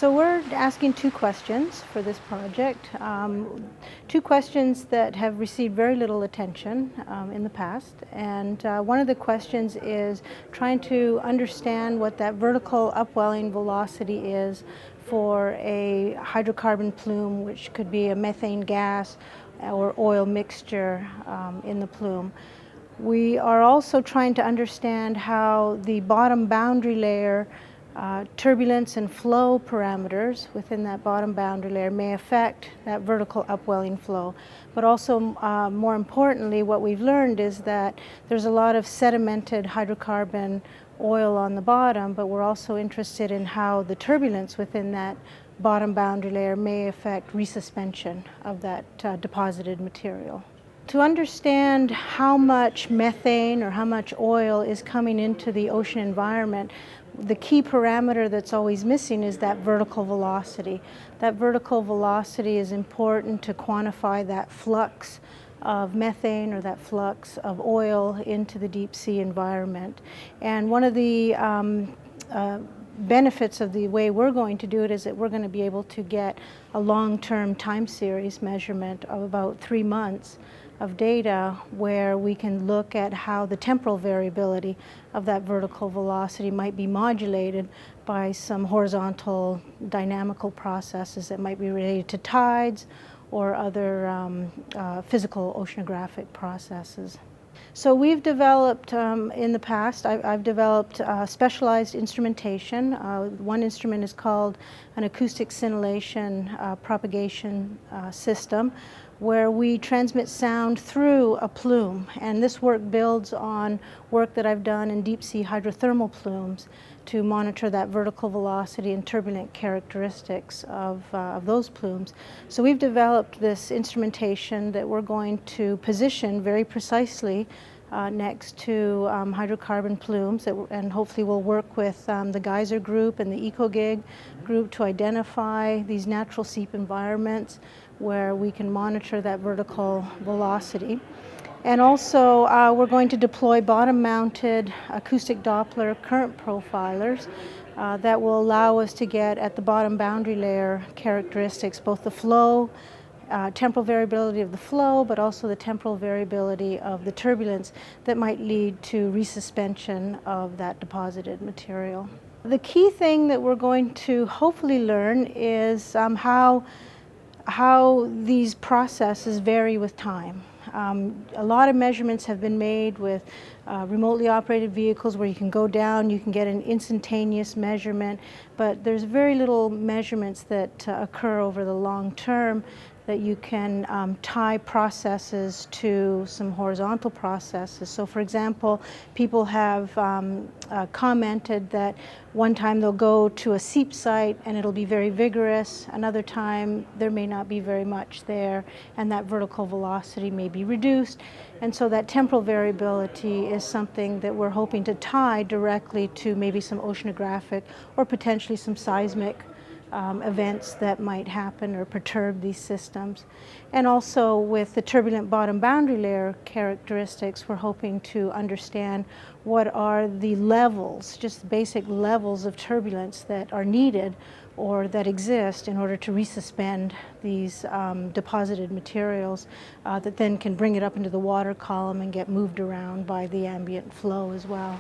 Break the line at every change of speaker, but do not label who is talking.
So we're asking two questions for this project. Two questions that have received very little attention in the past. And one of the questions is trying to understand what that vertical upwelling velocity is for a hydrocarbon plume, which could be a methane gas or oil mixture in the plume. We are also trying to understand how the bottom boundary layer turbulence and flow parameters within that bottom boundary layer may affect that vertical upwelling flow. But also, more importantly, what we've learned is that there's a lot of sedimented hydrocarbon oil on the bottom, but we're also interested in how the turbulence within that bottom boundary layer may affect resuspension of that deposited material. To understand how much methane or how much oil is coming into the ocean environment, the key parameter that's always missing is that vertical velocity. That vertical velocity is important to quantify that flux of methane or that flux of oil into the deep sea environment. And one of the benefits of the way we're going to do it is that we're going to be able to get a long-term time series measurement of about 3 months of data where we can look at how the temporal variability of that vertical velocity might be modulated by some horizontal dynamical processes that might be related to tides or other physical oceanographic processes. So we've developed, in the past, I've developed specialized instrumentation. One instrument is called an acoustic scintillation propagation system, where we transmit sound through a plume. And this work builds on work that I've done in deep sea hydrothermal plumes to monitor that vertical velocity and turbulent characteristics of those plumes. So we've developed this instrumentation that we're going to position very precisely next to hydrocarbon plumes, and hopefully we'll work with the Geyser group and the EcoGig group to identify these natural seep environments where we can monitor that vertical velocity. And also we're going to deploy bottom-mounted acoustic Doppler current profilers that will allow us to get at the bottom boundary layer characteristics, both the flow, temporal variability of the flow, but also the temporal variability of the turbulence that might lead to resuspension of that deposited material. The key thing that we're going to hopefully learn is how these processes vary with time. A lot of measurements have been made with remotely operated vehicles where you can go down, you can get an instantaneous measurement, but there's very little measurements that occur over the long term that you can tie processes to some horizontal processes. So for example, people have commented that one time they'll go to a seep site and it'll be very vigorous, another time there may not be very much there, and that vertical velocity may be reduced. And so that temporal variability is something that we're hoping to tie directly to maybe some oceanographic or potentially some seismic events that might happen or perturb these systems. And also with the turbulent bottom boundary layer characteristics, we're hoping to understand what are the levels, just basic levels of turbulence that are needed or that exist in order to resuspend these deposited materials that then can bring it up into the water column and get moved around by the ambient flow as well.